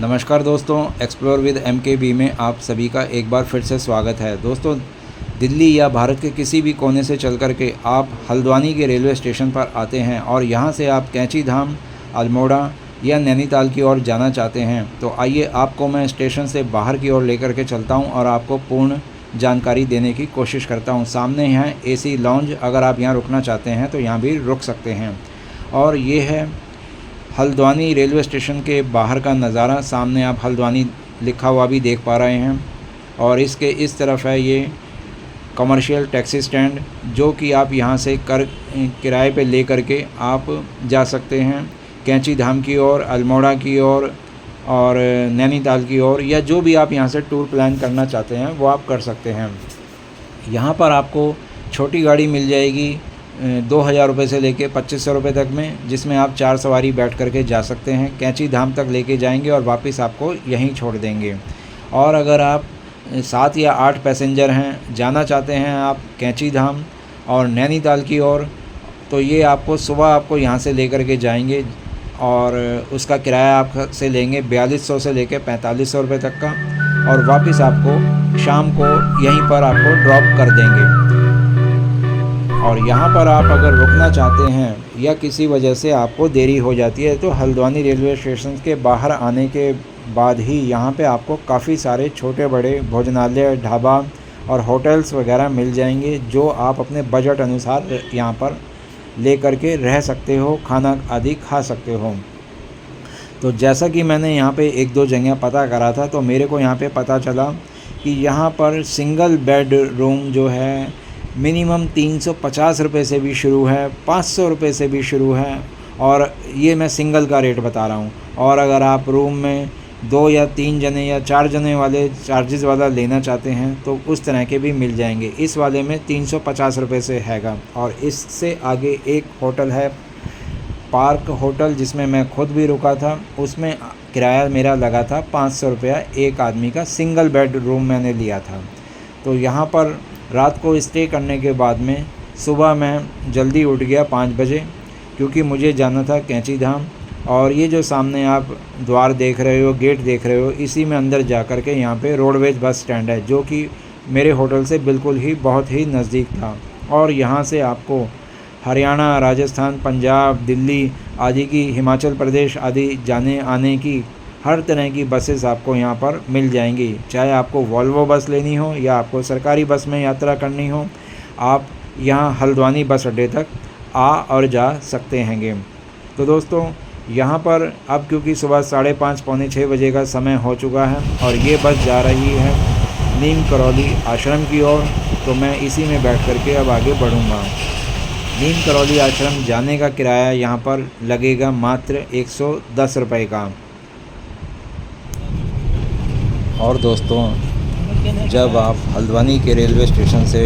नमस्कार दोस्तों, explore with MKB में आप सभी का एक बार फिर से स्वागत है। दोस्तों, दिल्ली या भारत के किसी भी कोने से चल कर के आप हल्द्वानी के रेलवे स्टेशन पर आते हैं और यहाँ से आप कैंची धाम, अल्मोड़ा या नैनीताल की ओर जाना चाहते हैं, तो आइए आपको मैं स्टेशन से बाहर की ओर लेकर के चलता हूँ और आपको पूर्ण जानकारी देने की कोशिश करता हूँ। सामने है AC लॉन्ज, अगर आप यहाँ रुकना चाहते हैं तो यहाँ भी रुक सकते हैं। और ये है हल्द्वानी रेलवे स्टेशन के बाहर का नज़ारा। सामने आप हल्द्वानी लिखा हुआ भी देख पा रहे हैं और इसके इस तरफ है ये कमर्शियल टैक्सी स्टैंड, जो कि आप यहाँ से किराए पे ले करके आप जा सकते हैं कैंची धाम की ओर, अल्मोड़ा की ओर और नैनीताल की ओर, या जो भी आप यहाँ से टूर प्लान करना चाहते हैं वो आप कर सकते हैं। यहाँ पर आपको छोटी गाड़ी मिल जाएगी 2000 रुपये से लेके 2500 रुपये तक में, जिसमें आप 4 सवारी बैठ करके जा सकते हैं। कैंची धाम तक लेके जाएंगे और वापस आपको यहीं छोड़ देंगे। और अगर आप 7 या 8 पैसेंजर हैं, जाना चाहते हैं आप कैंची धाम और नैनीताल की ओर, तो ये आपको सुबह आपको यहाँ से लेकर के जाएंगे और उसका किराया आप से लेंगे 4200 से लेके 4500 रुपये तक का, और वापस आपको शाम को यहीं पर आपको ड्रॉप कर देंगे। और यहाँ पर आप अगर रुकना चाहते हैं या किसी वजह से आपको देरी हो जाती है, तो हल्द्वानी रेलवे स्टेशन के बाहर आने के बाद ही यहाँ पे आपको काफ़ी सारे छोटे बड़े भोजनालय, ढाबा और होटल्स वगैरह मिल जाएंगे, जो आप अपने बजट अनुसार यहाँ पर ले करके रह सकते हो, खाना आदि खा सकते हो। तो जैसा कि मैंने यहाँ पे 1-2 जगह पता करा था, तो मेरे को यहाँ पे पता चला कि यहाँ पर सिंगल बेड रूम जो है मिनिमम 350 रुपये से भी शुरू है, 500 रुपये से भी शुरू है, और ये मैं सिंगल का रेट बता रहा हूँ। और अगर आप रूम में 2 या 3 जने या 4 जने वाले चार्जेस वाला लेना चाहते हैं तो उस तरह के भी मिल जाएंगे। इस वाले में 350 रुपये से हैगा। और इससे आगे एक होटल है पार्क होटल, जिसमें मैं खुद भी रुका था। उसमें किराया मेरा लगा था 500 रुपया एक आदमी का, सिंगल बेड रूम मैंने लिया था। तो यहाँ पर रात को स्टे करने के बाद में सुबह मैं जल्दी उठ गया 5 बजे, क्योंकि मुझे जाना था कैंची धाम। और ये जो सामने आप द्वार देख रहे हो, गेट देख रहे हो, इसी में अंदर जा कर के यहाँ पे रोडवेज बस स्टैंड है, जो कि मेरे होटल से बिल्कुल ही बहुत ही नज़दीक था। और यहाँ से आपको हरियाणा, राजस्थान, पंजाब, दिल्ली आदि की, हिमाचल प्रदेश आदि जाने आने की हर तरह की बसेस आपको यहाँ पर मिल जाएंगी। चाहे आपको वॉल्वो बस लेनी हो या आपको सरकारी बस में यात्रा करनी हो, आप यहाँ हल्द्वानी बस अड्डे तक आ और जा सकते हैंगे। तो दोस्तों, यहाँ पर अब क्योंकि सुबह 5:30 पौने 6 बजे का समय हो चुका है और ये बस जा रही है नीम करौली आश्रम की ओर, तो मैं इसी में बैठ करके अब आगे बढ़ूँगा। नीम करौली आश्रम जाने का किराया यहाँ पर लगेगा मात्र 110 रुपये का। और दोस्तों, जब आप हल्द्वानी के रेलवे स्टेशन से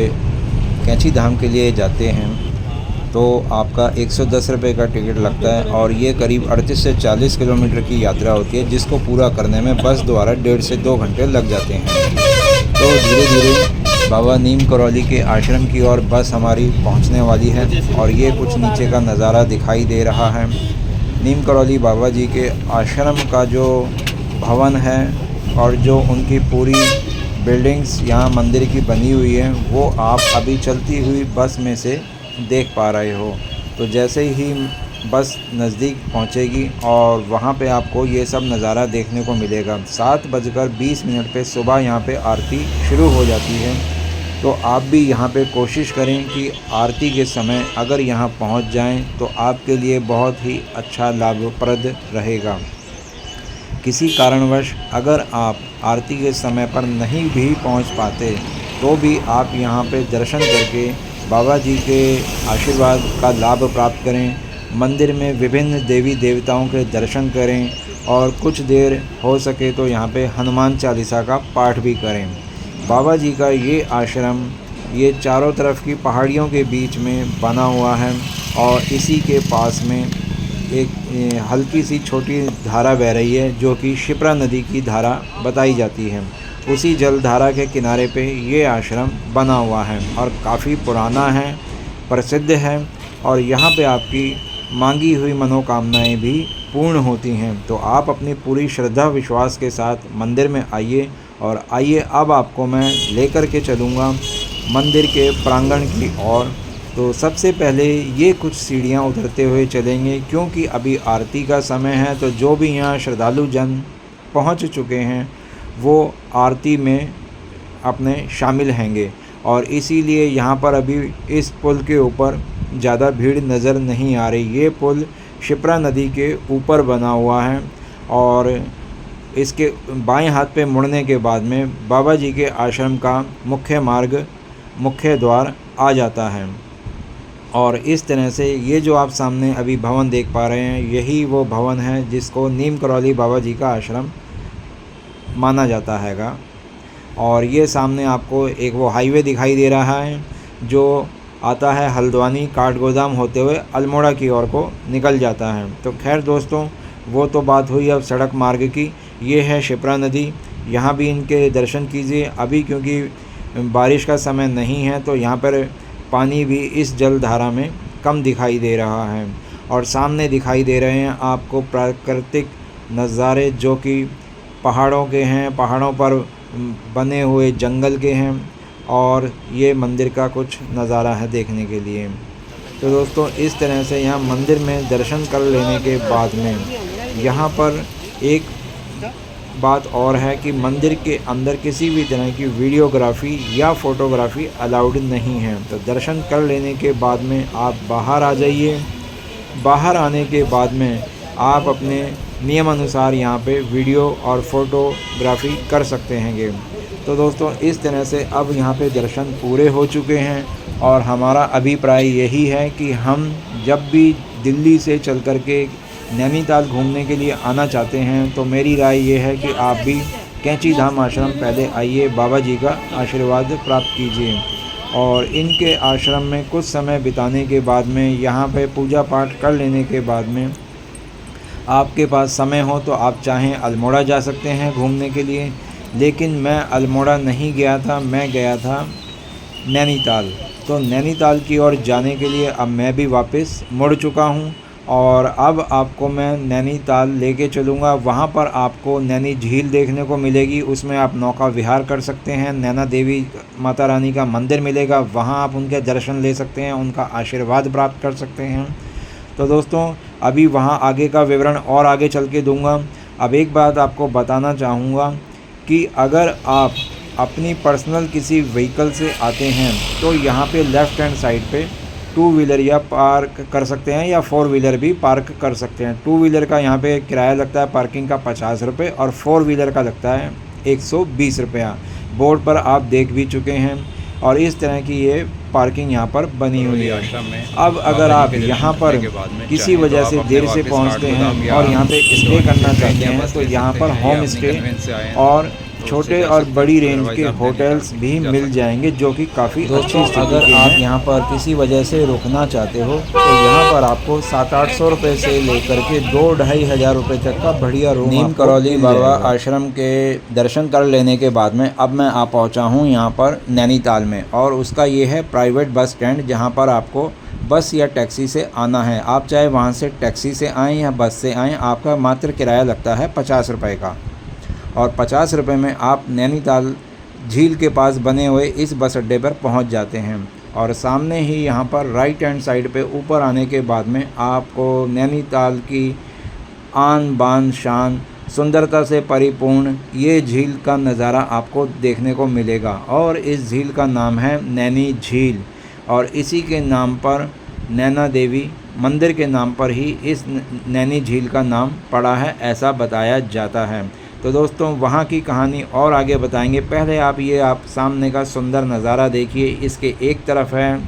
कैंची धाम के लिए जाते हैं तो आपका 110 रुपये का टिकट लगता है, और ये करीब 38 से 40 किलोमीटर की यात्रा होती है, जिसको पूरा करने में बस द्वारा 1.5 से 2 घंटे लग जाते हैं। तो धीरे धीरे बाबा नीम करौली के आश्रम की ओर बस हमारी पहुंचने वाली है। और ये कुछ नीचे का नज़ारा दिखाई दे रहा है। नीम करौली बाबा जी के आश्रम का जो भवन है और जो उनकी पूरी बिल्डिंग्स यहाँ मंदिर की बनी हुई है, वो आप अभी चलती हुई बस में से देख पा रहे हो। तो जैसे ही बस नज़दीक पहुँचेगी और वहाँ पे आपको ये सब नज़ारा देखने को मिलेगा। 7:20 पे सुबह यहाँ पे आरती शुरू हो जाती है। तो आप भी यहाँ पे कोशिश करें कि आरती के समय अगर यहाँ पहुँच जाएं तो आपके लिए बहुत ही अच्छा लाभप्रद रहेगा। किसी कारणवश अगर आप आरती के समय पर नहीं भी पहुंच पाते तो भी आप यहां पे दर्शन करके बाबा जी के आशीर्वाद का लाभ प्राप्त करें। मंदिर में विभिन्न देवी देवताओं के दर्शन करें और कुछ देर हो सके तो यहां पे हनुमान चालीसा का पाठ भी करें। बाबा जी का ये आश्रम ये चारों तरफ की पहाड़ियों के बीच में बना हुआ है, और इसी के पास में एक हल्की सी छोटी धारा बह रही है, जो कि शिप्रा नदी की धारा बताई जाती है। उसी जलधारा के किनारे पे ये आश्रम बना हुआ है और काफ़ी पुराना है, प्रसिद्ध है, और यहाँ पे आपकी मांगी हुई मनोकामनाएं भी पूर्ण होती हैं। तो आप अपनी पूरी श्रद्धा विश्वास के साथ मंदिर में आइए। और आइए अब आपको मैं लेकर के चलूँगा मंदिर के प्रांगण की ओर। तो सबसे पहले ये कुछ सीढ़ियाँ उतरते हुए चलेंगे, क्योंकि अभी आरती का समय है। तो जो भी यहाँ श्रद्धालु जन पहुँच चुके हैं वो आरती में अपने शामिल हैंगे, और इसीलिए यहाँ पर अभी इस पुल के ऊपर ज़्यादा भीड़ नज़र नहीं आ रही। ये पुल क्षिप्रा नदी के ऊपर बना हुआ है, और इसके बाएं हाथ पे मुड़ने के बाद में बाबा जी के आश्रम का मुख्य मार्ग, मुख्य द्वार आ जाता है। और इस तरह से ये जो आप सामने अभी भवन देख पा रहे हैं, यही वो भवन है जिसको नीम करौली बाबा जी का आश्रम माना जाता हैगा। और ये सामने आपको एक वो हाईवे दिखाई दे रहा है जो आता है हल्द्वानी काठगोदाम होते हुए अल्मोड़ा की ओर को निकल जाता है। तो खैर दोस्तों, वो तो बात हुई अब सड़क मार्ग की। ये है क्षिप्रा नदी, यहाँ भी इनके दर्शन कीजिए। अभी क्योंकि बारिश का समय नहीं है तो यहाँ पर पानी भी इस जलधारा में कम दिखाई दे रहा है। और सामने दिखाई दे रहे हैं आपको प्राकृतिक नज़ारे जो कि पहाड़ों के हैं, पहाड़ों पर बने हुए जंगल के हैं, और ये मंदिर का कुछ नज़ारा है देखने के लिए। तो दोस्तों, इस तरह से यहाँ मंदिर में दर्शन कर लेने के बाद में यहाँ पर एक बात और है कि मंदिर के अंदर किसी भी तरह की वीडियोग्राफी या फ़ोटोग्राफी अलाउड नहीं है। तो दर्शन कर लेने के बाद में आप बाहर आ जाइए। बाहर आने के बाद में आप अपने नियम अनुसार यहाँ पे वीडियो और फ़ोटोग्राफी कर सकते हैंगे। तो दोस्तों, इस तरह से अब यहाँ पे दर्शन पूरे हो चुके हैं, और हमारा अभिप्राय यही है कि हम जब भी दिल्ली से चल कर के नैनीताल घूमने के लिए आना चाहते हैं तो मेरी राय ये है कि आप भी कैंची धाम आश्रम पहले आइए, बाबा जी का आशीर्वाद प्राप्त कीजिए। और इनके आश्रम में कुछ समय बिताने के बाद में, यहाँ पे पूजा पाठ कर लेने के बाद में आपके पास समय हो तो आप चाहें अल्मोड़ा जा सकते हैं घूमने के लिए। लेकिन मैं अल्मोड़ा नहीं गया था, मैं गया था नैनीताल। तो नैनीताल की ओर जाने के लिए अब मैं भी वापस मुड़ चुका हूँ, और अब आपको मैं नैनीताल लेके चलूँगा। वहाँ पर आपको नैनी झील देखने को मिलेगी, उसमें आप नौका विहार कर सकते हैं। नैना देवी माता रानी का मंदिर मिलेगा, वहाँ आप उनके दर्शन ले सकते हैं, उनका आशीर्वाद प्राप्त कर सकते हैं। तो दोस्तों, अभी वहाँ आगे का विवरण और आगे चल के दूँगा। अब एक बात आपको बताना चाहूँगा कि अगर आप अपनी पर्सनल किसी व्हीकल से आते हैं तो यहाँ पे लेफ़्ट हैंड साइड पे 2 व्हीलर या पार्क कर सकते हैं, या 4 व्हीलर भी पार्क कर सकते हैं। 2 व्हीलर का यहाँ पे किराया लगता है पार्किंग का 50 रुपये, और 4 व्हीलर का लगता है 120 रुपया। बोर्ड पर आप देख भी चुके हैं, और इस तरह की ये पार्किंग यहाँ पर बनी हुई है। अब अगर आप यहाँ पर किसी वजह से देर से पहुँचते हैं और यहाँ पे स्टे करना चाहते हैं तो यहाँ पर होम स्टे और छोटे और बड़ी रेंज के होटल्स भी मिल जाएंगे, जो कि काफ़ी अच्छी स्थिति अगर के आप हैं। यहाँ पर किसी वजह से रुकना चाहते हो तो यहाँ पर आपको 700-800 रुपये से लेकर के 2-2.5 हज़ार रुपये तक का बढ़िया रूम नीम करौली बाबा आश्रम के दर्शन कर लेने के बाद में अब मैं आ पहुँचा हूँ यहाँ पर नैनीताल में, और उसका ये है प्राइवेट बस स्टैंड, जहाँ पर आपको बस या टैक्सी से आना है। आप चाहे वहाँ से टैक्सी से आएँ या बस से आएँ, आपका मात्र किराया लगता है 50 रुपये का, और 50 रुपये में आप नैनीताल झील के पास बने हुए इस बस अड्डे पर पहुंच जाते हैं। और सामने ही यहाँ पर राइट हैंड साइड पे ऊपर आने के बाद में आपको नैनीताल की आन बान शान सुंदरता से परिपूर्ण ये झील का नज़ारा आपको देखने को मिलेगा। और इस झील का नाम है नैनी झील, और इसी के नाम पर नैना देवी मंदिर के नाम पर ही इस नैनी झील का नाम पड़ा है, ऐसा बताया जाता है। तो दोस्तों, वहाँ की कहानी और आगे बताएंगे। पहले आप सामने का सुंदर नज़ारा देखिए। इसके एक तरफ है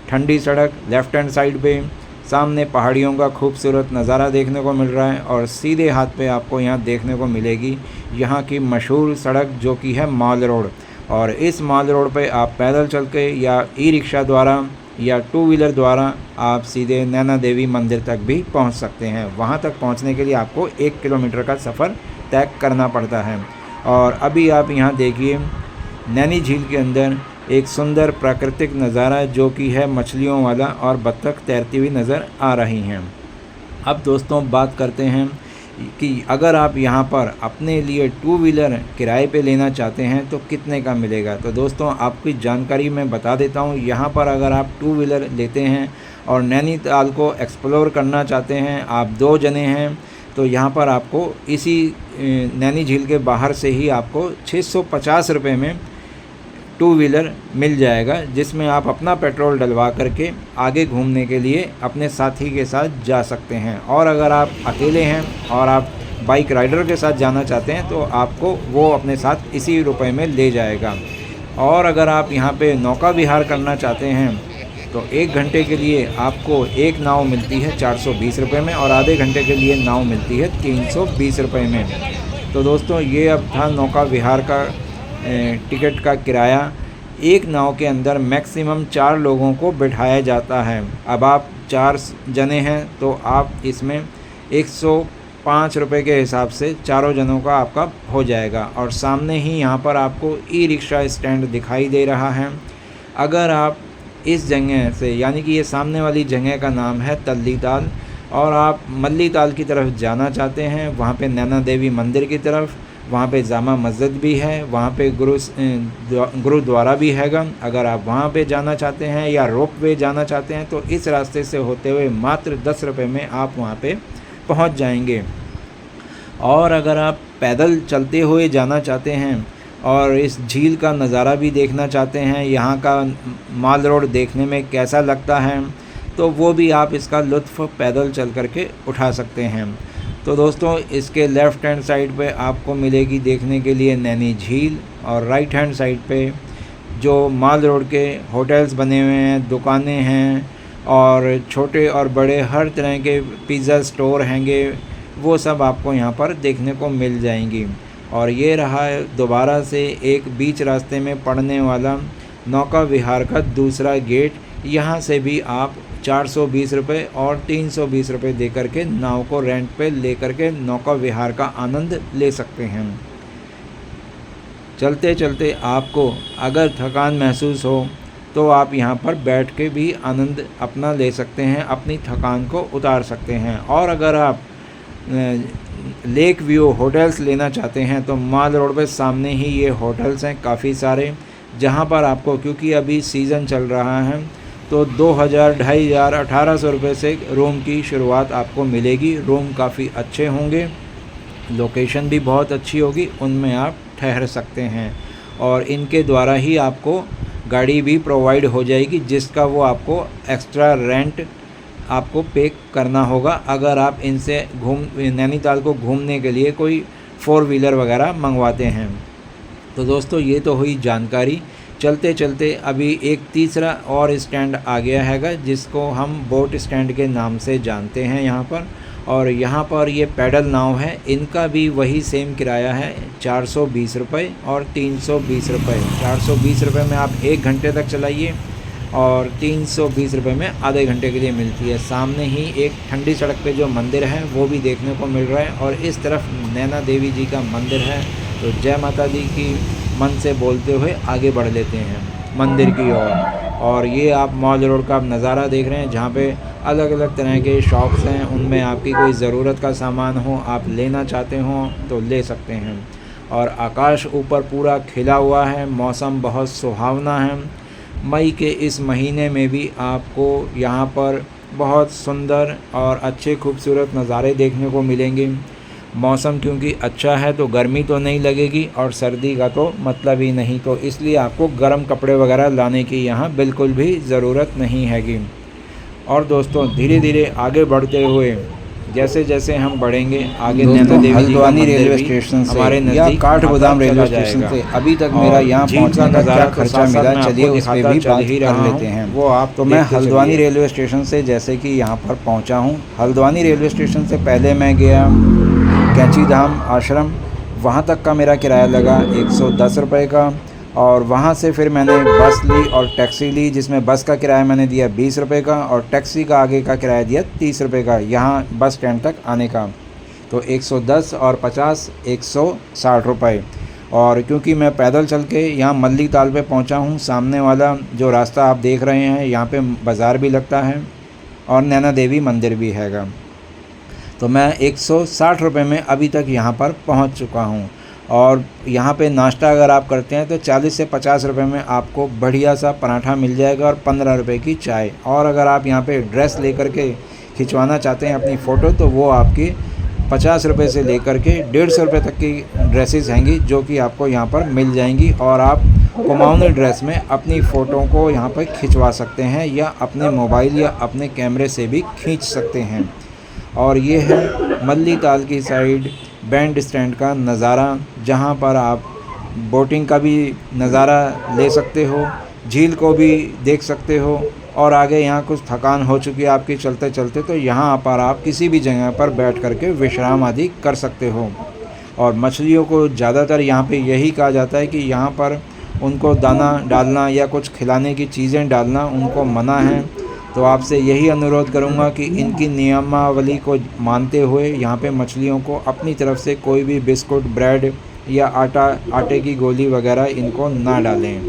ठंडी सड़क, लेफ़्ट हैंड साइड पे सामने पहाड़ियों का खूबसूरत नज़ारा देखने को मिल रहा है, और सीधे हाथ पे आपको यहाँ देखने को मिलेगी यहाँ की मशहूर सड़क जो कि है माल रोड। और इस माल रोड पे आप पैदल चल के या ई रिक्शा द्वारा या 2 व्हीलर द्वारा आप सीधे नैना देवी मंदिर तक भी पहुँच सकते हैं। वहाँ तक पहुँचने के लिए आपको 1 किलोमीटर का सफ़र तय करना पड़ता है। और अभी आप यहाँ देखिए नैनी झील के अंदर एक सुंदर प्राकृतिक नज़ारा जो कि है मछलियों वाला, और बत्तख तैरती हुई नज़र आ रही हैं। अब दोस्तों बात करते हैं कि अगर आप यहाँ पर अपने लिए टू व्हीलर किराए पे लेना चाहते हैं तो कितने का मिलेगा। तो दोस्तों आपकी जानकारी मैं बता देता हूँ। यहाँ पर अगर आप टू व्हीलर लेते हैं और नैनीताल को एक्सप्लोर करना चाहते हैं, आप 2 जने हैं, तो यहाँ पर आपको इसी नैनी झील के बाहर से ही आपको 650 रुपये में टू व्हीलर मिल जाएगा, जिसमें आप अपना पेट्रोल डलवा करके आगे घूमने के लिए अपने साथी के साथ जा सकते हैं। और अगर आप अकेले हैं और आप बाइक राइडर के साथ जाना चाहते हैं तो आपको वो अपने साथ इसी रुपए में ले जाएगा। और अगर आप यहाँ पे नौका विहार करना चाहते हैं तो 1 घंटे के लिए आपको एक नाव मिलती है 420 रुपये में और आधे घंटे के लिए नाव मिलती है 320 रुपये में। तो दोस्तों ये अब था नौका विहार का टिकट का किराया। एक नाव के अंदर मैक्सिमम 4 लोगों को बिठाया जाता है। अब आप 4 जने हैं तो आप इसमें 105 रुपये के हिसाब से चारों जनों का आपका हो जाएगा। और सामने ही यहाँ पर आपको ई रिक्शा स्टैंड दिखाई दे रहा है। अगर आप इस जगह से, यानी कि ये सामने वाली जगह का नाम है तल्ली ताल, और आप मल्ली ताल की तरफ जाना चाहते हैं, वहाँ पे नैना देवी मंदिर की तरफ, वहाँ पे जामा मस्जिद भी है, वहाँ पे गुरुद्वारा भी हैगा। अगर आप वहाँ पे जाना चाहते हैं या रोप वे जाना चाहते हैं तो इस रास्ते से होते हुए मात्र 10 रुपये में आप वहाँ पे पहुँच जाएंगे। और अगर आप पैदल चलते हुए जाना चाहते हैं और इस झील का नज़ारा भी देखना चाहते हैं, यहाँ का माल रोड देखने में कैसा लगता है, तो वो भी आप इसका लुत्फ़ पैदल चल करके उठा सकते हैं। तो दोस्तों इसके लेफ़्ट हैंड साइड पे आपको मिलेगी देखने के लिए नैनी झील, और राइट हैंड साइड पे जो माल रोड के होटल्स बने हुए हैं, दुकानें हैं, और छोटे और बड़े हर तरह के पिज़्ज़ा स्टोर हैंगे, वो सब आपको यहाँ पर देखने को मिल जाएंगी। और ये रहा दोबारा से एक बीच रास्ते में पड़ने वाला नौका विहार का दूसरा गेट। यहाँ से भी आप 420 रुपये और 320 रुपये दे करके नाव को रेंट पे ले करके नौका विहार का आनंद ले सकते हैं। चलते चलते आपको अगर थकान महसूस हो तो आप यहाँ पर बैठ के भी आनंद अपना ले सकते हैं, अपनी थकान को उतार सकते हैं। और अगर आप लेक व्यू होटल्स लेना चाहते हैं तो माल रोड पे सामने ही ये होटल्स हैं काफ़ी सारे, जहाँ पर आपको, क्योंकि अभी सीज़न चल रहा है, तो 2000, 2500, 1800 रुपये से रूम की शुरुआत आपको मिलेगी। रूम काफ़ी अच्छे होंगे, लोकेशन भी बहुत अच्छी होगी, उनमें आप ठहर सकते हैं। और इनके द्वारा ही आपको गाड़ी भी प्रोवाइड हो जाएगी, जिसका वो आपको एक्स्ट्रा रेंट आपको पे करना होगा अगर आप इनसे नैनीताल को घूमने के लिए कोई 4 व्हीलर वगैरह मंगवाते हैं। तो दोस्तों ये तो हुई जानकारी। चलते चलते अभी एक तीसरा और स्टैंड आ गया है, जिसको हम बोट स्टैंड के नाम से जानते हैं यहाँ पर। और यहाँ पर ये पैडल नाव है, इनका भी वही सेम किराया है 420 रुपये और 320 रुपये। 420 रुपये में आप 1 घंटे तक चलाइए और 320 रुपये में आधे घंटे के लिए मिलती है। सामने ही एक ठंडी सड़क पे जो मंदिर है वो भी देखने को मिल रहा है, और इस तरफ नैना देवी जी का मंदिर है। तो जय माता दी की मन से बोलते हुए आगे बढ़ लेते हैं मंदिर की ओर। और ये आप मॉल रोड का नज़ारा देख रहे हैं, जहाँ पे अलग अलग तरह के शॉप्स हैं, उनमें आपकी कोई ज़रूरत का सामान हो, आप लेना चाहते हो तो ले सकते हैं। और आकाश ऊपर पूरा खिला हुआ है, मौसम बहुत सुहावना है। मई के इस महीने में भी आपको यहाँ पर बहुत सुंदर और अच्छे खूबसूरत नज़ारे देखने को मिलेंगे। मौसम क्योंकि अच्छा है तो गर्मी तो नहीं लगेगी, और सर्दी का तो मतलब ही नहीं, तो इसलिए आपको गर्म कपड़े वगैरह लाने की यहाँ बिल्कुल भी ज़रूरत नहीं हैगी। और दोस्तों धीरे धीरे आगे बढ़ते हुए जैसे जैसे हम बढ़ेंगे आगे, नैना देवी हल्द्वानी रेलवे स्टेशन से हमारे या काठगोदाम रेलवे स्टेशन से अभी तक मेरा यहाँ पहुँचने का क्या खर्चा मिला, चलिए उस पर भी बात कर लेते हैं। वो आप तो मैं हल्द्वानी रेलवे स्टेशन से जैसे कि यहाँ पर पहुँचा हूँ, हल्द्वानी रेलवे स्टेशन से पहले मैं गया कैंची धाम आश्रम, वहाँ तक का मेरा किराया लगा 110 रुपये का। और वहाँ से फिर मैंने बस ली और टैक्सी ली, जिसमें बस का किराया मैंने दिया 20 रुपये का और टैक्सी का आगे का किराया दिया 30 रुपये का, यहाँ बस स्टैंड तक आने का। तो 110 और 50 160 रुपये। और क्योंकि मैं पैदल चल के यहाँ मल्ली ताल पे पहुँचा हूँ, सामने वाला जो रास्ता आप देख रहे हैं यहाँ पे बाज़ार भी लगता है और नैना देवी मंदिर भी हैगा। तो मैं 160 रुपये में अभी तक यहाँ पर पहुँच चुका हूँ। और यहाँ पे नाश्ता अगर आप करते हैं तो 40 से 50 रुपये में आपको बढ़िया सा पराठा मिल जाएगा और 15 रुपये की चाय। और अगर आप यहाँ पे ड्रेस लेकर के खिंचवाना चाहते हैं अपनी फ़ोटो, तो वो आपकी 50 रुपये से लेकर के 150 रुपये तक की ड्रेसेस हैंगी जो कि आपको यहाँ पर मिल जाएंगी। और आप कुमाऊनी ड्रेस में अपनी फ़ोटो को यहाँ पर खिंचवा सकते हैं या अपने मोबाइल या अपने कैमरे से भी खींच सकते हैं। और ये है मल्ली ताल की साइड बैंड स्टैंड का नज़ारा, जहाँ पर आप बोटिंग का भी नज़ारा ले सकते हो, झील को भी देख सकते हो। और आगे यहाँ कुछ थकान हो चुकी है आपकी चलते चलते, तो यहाँ पर आप किसी भी जगह पर बैठ कर के विश्राम आदि कर सकते हो। और मछलियों को ज़्यादातर यहाँ पे यही कहा जाता है कि यहाँ पर उनको दाना डालना या कुछ खिलाने की चीज़ें डालना उनको मना है। तो आपसे यही अनुरोध करूँगा कि इनकी नियमावली को मानते हुए यहाँ पे मछलियों को अपनी तरफ से कोई भी बिस्कुट, ब्रेड या आटे की गोली वगैरह इनको ना डालें।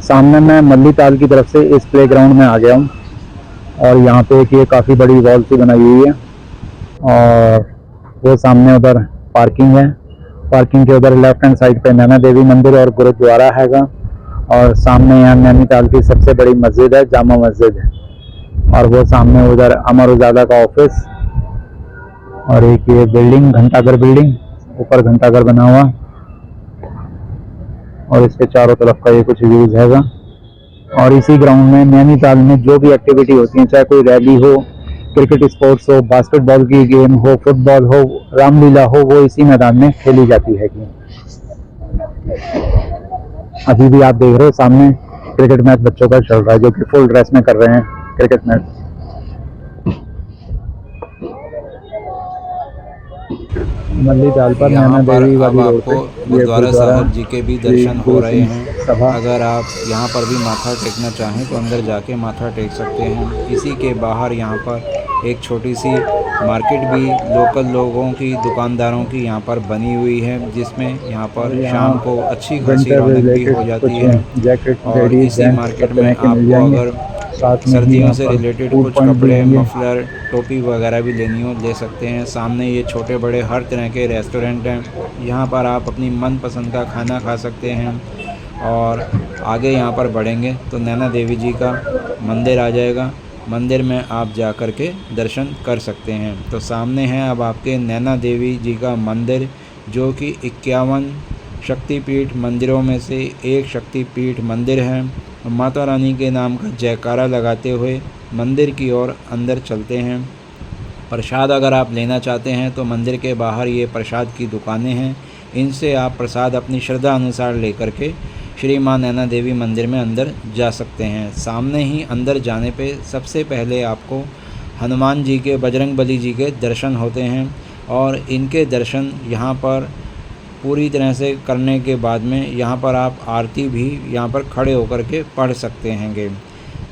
सामने मैं मल्ली ताल की तरफ से इस प्लेग्राउंड में आ गया हूँ और यहाँ पे एक ये काफ़ी बड़ी वॉल सी बनाई हुई है और वो सामने उधर पार्किंग है। पार्किंग के उधर लेफ्ट हैंड साइड पे नैना देवी मंदिर और गुरुद्वारा हैगा और सामने यहाँ नैनीताल की सबसे बड़ी मस्जिद है, जामा मस्जिद है। और वो सामने उधर अमर उजाला का ऑफिस और एक ये बिल्डिंग घंटाघर बिल्डिंग, ऊपर घंटाघर बना हुआ और इसके चारों तरफ का ये कुछ व्यूज हैगा। और इसी ग्राउंड में नैनीताल में जो भी एक्टिविटी होती है, चाहे कोई रैली हो, क्रिकेट स्पोर्ट्स हो, बास्केटबॉल की गेम हो, फुटबॉल हो, रामलीला हो, वो इसी मैदान में खेली जाती है। अभी भी आप देख रहे हो सामने क्रिकेट मैच बच्चों का चल रहा है जो कि फुल ड्रेस में कर रहे हैं क्रिकेट मैच। मल्ली ताल पर नैना देवी वाली रोड पे गुरुद्वारा साहब जी के भी दर्शन हो रहे हैं। अगर आप यहाँ पर भी माथा टेकना चाहें तो अंदर जाके माथा टेक सकते हैं। इसी के बाहर यहाँ पर एक छोटी सी मार्केट भी लोकल लोगों की, दुकानदारों की यहाँ पर बनी हुई है, जिसमें यहाँ पर शाम को अच्छी खासी रौनक भी हो जाती है। और इसी मार्केट में आपको अगर सर्दियों से रिलेटेड कुछ कपड़े, मफलर, टोपी वगैरह भी लेनी हो ले सकते हैं। सामने ये छोटे बड़े हर तरह के रेस्टोरेंट हैं, यहाँ पर आप अपनी मनपसंद का खाना खा सकते हैं। और आगे यहाँ पर बढ़ेंगे तो नैना देवी जी का मंदिर आ जाएगा। मंदिर में आप जा कर के दर्शन कर सकते हैं। तो सामने है अब आपके नैना देवी जी का मंदिर, जो कि 51 शक्तिपीठ मंदिरों में से एक शक्तिपीठ मंदिर है। माता रानी के नाम का जयकारा लगाते हुए मंदिर की ओर अंदर चलते हैं। प्रसाद अगर आप लेना चाहते हैं तो मंदिर के बाहर ये प्रसाद की दुकानें हैं, इनसे आप प्रसाद अपनी श्रद्धा अनुसार लेकर के श्री माँ नैना देवी मंदिर में अंदर जा सकते हैं। सामने ही अंदर जाने पे सबसे पहले आपको हनुमान जी के, बजरंगबली जी के दर्शन होते हैं। और इनके दर्शन यहाँ पर पूरी तरह से करने के बाद में यहाँ पर आप आरती भी यहाँ पर खड़े होकर के पढ़ सकते हैंगे।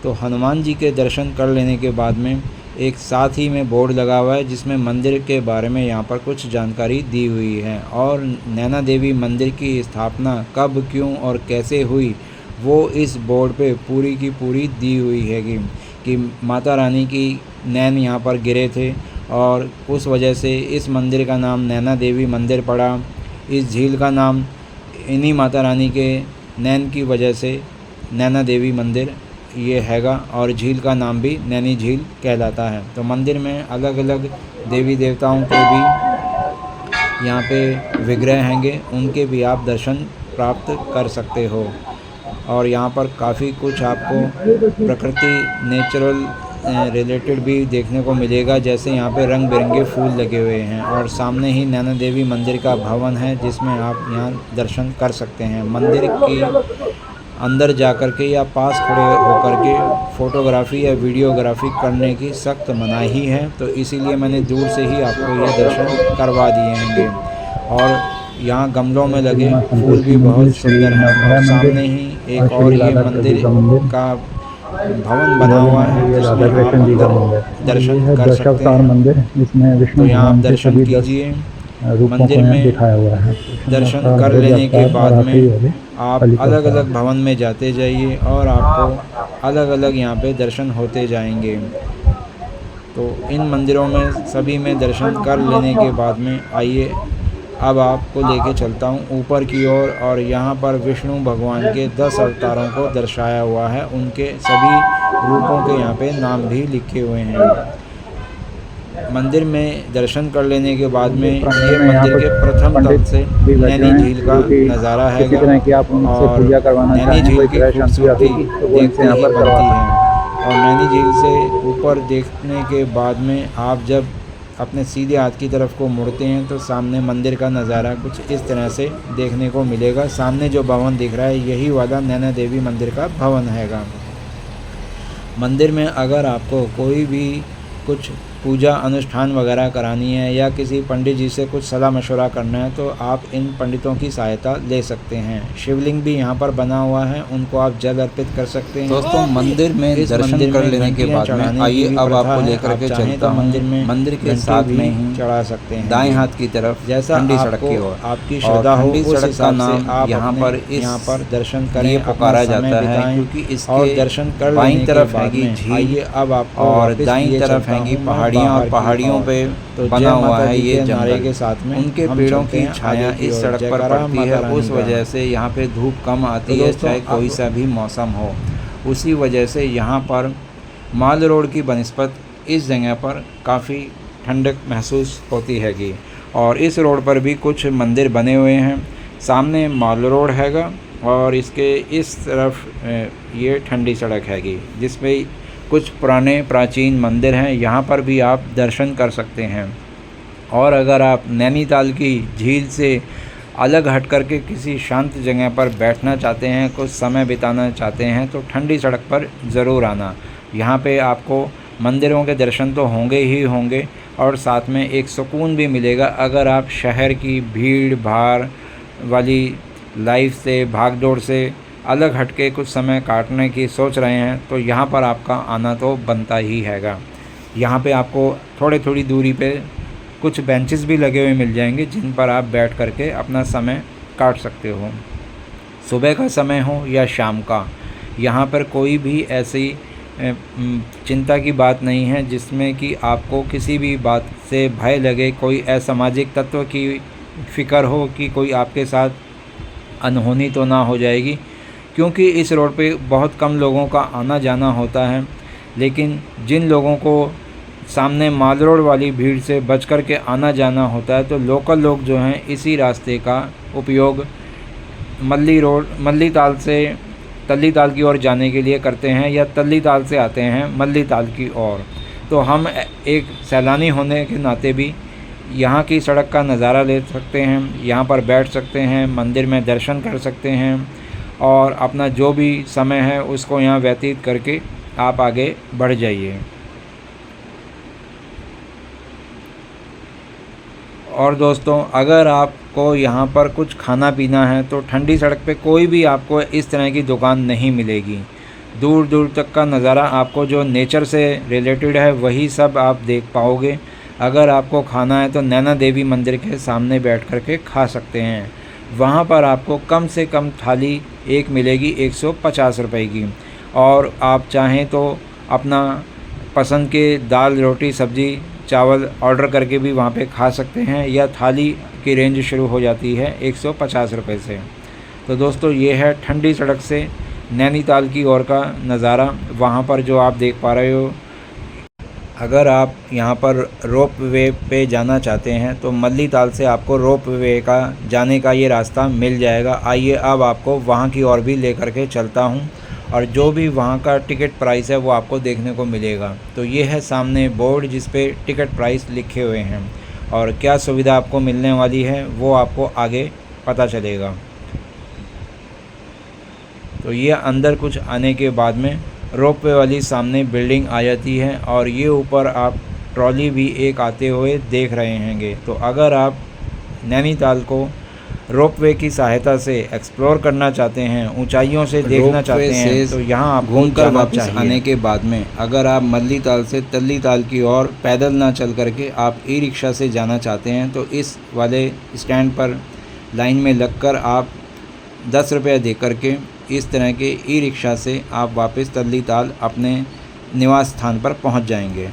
तो हनुमान जी के दर्शन कर लेने के बाद में एक साथ ही में बोर्ड लगा हुआ है जिसमें मंदिर के बारे में यहाँ पर कुछ जानकारी दी हुई है। और नैना देवी मंदिर की स्थापना कब, क्यों और कैसे हुई, वो इस बोर्ड पे पूरी की पूरी दी हुई है कि माता रानी की नैन यहाँ पर गिरे थे और उस वजह से इस मंदिर का नाम नैना देवी मंदिर पड़ा। इस झील का नाम इन्हीं माता रानी के नैन की वजह से नैना देवी मंदिर ये हैगा और झील का नाम भी नैनी झील कहलाता है। तो मंदिर में अलग अलग देवी देवताओं के भी यहाँ पे विग्रह हैंगे, उनके भी आप दर्शन प्राप्त कर सकते हो। और यहाँ पर काफ़ी कुछ आपको प्रकृति, नेचुरल रिलेटेड भी देखने को मिलेगा, जैसे यहाँ पे रंग बिरंगे फूल लगे हुए हैं। और सामने ही नैना देवी मंदिर का भवन है जिसमें आप यहाँ दर्शन कर सकते हैं। मंदिर की अंदर जा कर के या पास खड़े होकर के फ़ोटोग्राफ़ी या वीडियोग्राफी करने की सख्त मनाही है, तो इसीलिए मैंने दूर से ही आपको ये दर्शन करवा दिए हैंगे। और यहाँ गमलों में लगे फूल भी बहुत सुंदर हैं। और सामने ही एक और ये मंदिर का भवन बना हुआ है जिसमें आप अंदर दर्शन कर सकते हैं। तो यहाँ आप दर्शन कीजिए रूपों को मंदिर यहाँ में दिखाया हुआ है। दर्शन कर लेने के बाद में आप अलग अलग भवन में जाते जाइए और आपको अलग अलग यहाँ पे दर्शन होते जाएंगे। तो इन मंदिरों में सभी में दर्शन कर लेने के बाद में आइए अब आपको लेके चलता हूँ ऊपर की ओर और यहाँ पर विष्णु भगवान के 10 अवतारों को दर्शाया हुआ है। उनके सभी रूपों के यहाँ पे नाम भी लिखे हुए हैं। मंदिर में दर्शन कर लेने के बाद में ये मंदिर के प्रथम तल से नैनी झील का नज़ारा है और नैनी झील की खूबसूरती देखते ही बनती है। और नैनी झील से ऊपर देखने के बाद में आप जब अपने सीधे हाथ की तरफ को मुड़ते हैं तो सामने मंदिर का नज़ारा कुछ इस तरह से देखने को मिलेगा। सामने जो भवन दिख रहा है यही वाला नैना देवी मंदिर का भवन हैगा। मंदिर में अगर आपको कोई भी कुछ पूजा अनुष्ठान वगैरह करानी है या किसी पंडित जी से कुछ सलाह मशवरा करना है तो आप इन पंडितों की सहायता ले सकते हैं। शिवलिंग भी यहाँ पर बना हुआ है, उनको आप जल अर्पित कर सकते हैं। दोस्तों मंदिर में दर्शन कर लेने के बाद में आइए अब आपको लेकर के चलता हूँ मंदिर के साथ में ही चढ़ा सकते हैं दाएं हाथ की तरफ जैसा ठंडी सड़क की ओर। आपकी श्रद्धा हो ठंडी उस सड़क का हिसाब से नाम आप यहाँ पर दर्शन करें, ये पुकारा अपना समय जाता है बिताएं क्योंकि इसके और दर्शन कर बाईं लेने के तरफ बाद हैगी में झील आइए अब आपको और वापस दाईं लिए तरफ चलता हैगी हूँ मैं पहाड़ियाँ और बाहर की पहाड़ियों ओर। पे तो बना जय हुआ माता है दी ये के नारे जंगल। के साथ में उनके हम पेड़ों चलते की हैं छाया आगे की इस ओर। सड़क पर जयकारा पड़ती माता है, रानी उस का। वजह से यहाँ पे धूप कम आती तो है दोस्तों, चाहे कोई सा भी मौसम हो। उसी वजह से यहाँ पर माल रोड की बनिस्बत इस जगह पर काफ़ी ठंडक महसूस होती हैगी। और इस रोड पर भी कुछ मंदिर बने हुए हैं। सामने माल रोड हैगा और इसके इस तरफ ये ठंडी सड़क हैगी जिसमें कुछ पुराने प्राचीन मंदिर हैं। यहाँ पर भी आप दर्शन कर सकते हैं। और अगर आप नैनीताल की झील से अलग हट कर के किसी शांत जगह पर बैठना चाहते हैं, कुछ समय बिताना चाहते हैं तो ठंडी सड़क पर ज़रूर आना। यहाँ पे आपको मंदिरों के दर्शन तो होंगे ही होंगे और साथ में एक सुकून भी मिलेगा। अगर आप शहर की भीड़ भाड़ वाली लाइफ से, भागदौड़ से अलग हट के कुछ समय काटने की सोच रहे हैं तो यहाँ पर आपका आना तो बनता ही हैगा। यहाँ पे आपको थोड़ी दूरी पे कुछ बेंचेस भी लगे हुए मिल जाएंगे जिन पर आप बैठ करके अपना समय काट सकते हो। सुबह का समय हो या शाम का, यहाँ पर कोई भी ऐसी चिंता की बात नहीं है जिसमें कि आपको किसी भी बात से भय लगे, कोई असामाजिक तत्व की फ़िक्र हो कि कोई आपके साथ अनहोनी तो ना हो जाएगी। क्योंकि इस रोड पे बहुत कम लोगों का आना जाना होता है, लेकिन जिन लोगों को सामने माल रोड वाली भीड़ से बच कर के आना जाना होता है तो लोकल लोग जो हैं इसी रास्ते का उपयोग मल्ली ताल से तल्ली ताल की ओर जाने के लिए करते हैं या तल्ली ताल से आते हैं मल्ली ताल की ओर। तो हम एक सैलानी होने के नाते भी यहाँ की सड़क का नज़ारा ले सकते हैं, यहाँ पर बैठ सकते हैं, मंदिर में दर्शन कर सकते हैं और अपना जो भी समय है उसको यहाँ व्यतीत करके आप आगे बढ़ जाइए। और दोस्तों, अगर आपको यहाँ पर कुछ खाना पीना है तो ठंडी सड़क पे कोई भी आपको इस तरह की दुकान नहीं मिलेगी। दूर दूर तक का नज़ारा आपको जो नेचर से रिलेटेड है वही सब आप देख पाओगे। अगर आपको खाना है तो नैना देवी मंदिर के सामने बैठ कर के खा सकते हैं। वहाँ पर आपको कम से कम थाली एक मिलेगी 150 रुपए की, और आप चाहें तो अपना पसंद के दाल रोटी सब्ज़ी चावल ऑर्डर करके भी वहाँ पे खा सकते हैं, या थाली की रेंज शुरू हो जाती है 150 रुपए से। तो दोस्तों, ये है ठंडी सड़क से नैनीताल की ओर का नज़ारा। वहाँ पर जो आप देख पा रहे हो, अगर आप यहाँ पर रोप वे पे जाना चाहते हैं तो मल्ली ताल से आपको रोप वे का जाने का ये रास्ता मिल जाएगा। आइए अब आपको वहाँ की ओर भी लेकर के चलता हूँ और जो भी वहाँ का टिकट प्राइस है वो आपको देखने को मिलेगा। तो ये है सामने बोर्ड जिस पे टिकट प्राइस लिखे हुए हैं और क्या सुविधा आपको मिलने वाली है वो आपको आगे पता चलेगा। तो ये अंदर कुछ आने के बाद में रोपवे वाली सामने बिल्डिंग आ जाती है और ये ऊपर आप ट्रॉली भी एक आते हुए देख रहे हैंगे। तो अगर आप नैनीताल को रोपवे की सहायता से एक्सप्लोर करना चाहते हैं, ऊंचाइयों से देखना चाहते हैं, तो यहाँ आप घूमकर वापस आने के बाद में अगर आप मल्ली ताल से तल्ली ताल की ओर पैदल ना चल करके आप ई रिक्शा से जाना चाहते हैं तो इस वाले स्टैंड पर लाइन में लगकर आप 10 रुपये दे करके इस तरह के ई रिक्शा से आप वापस तल्ली ताल अपने निवास स्थान पर पहुंच जाएंगे।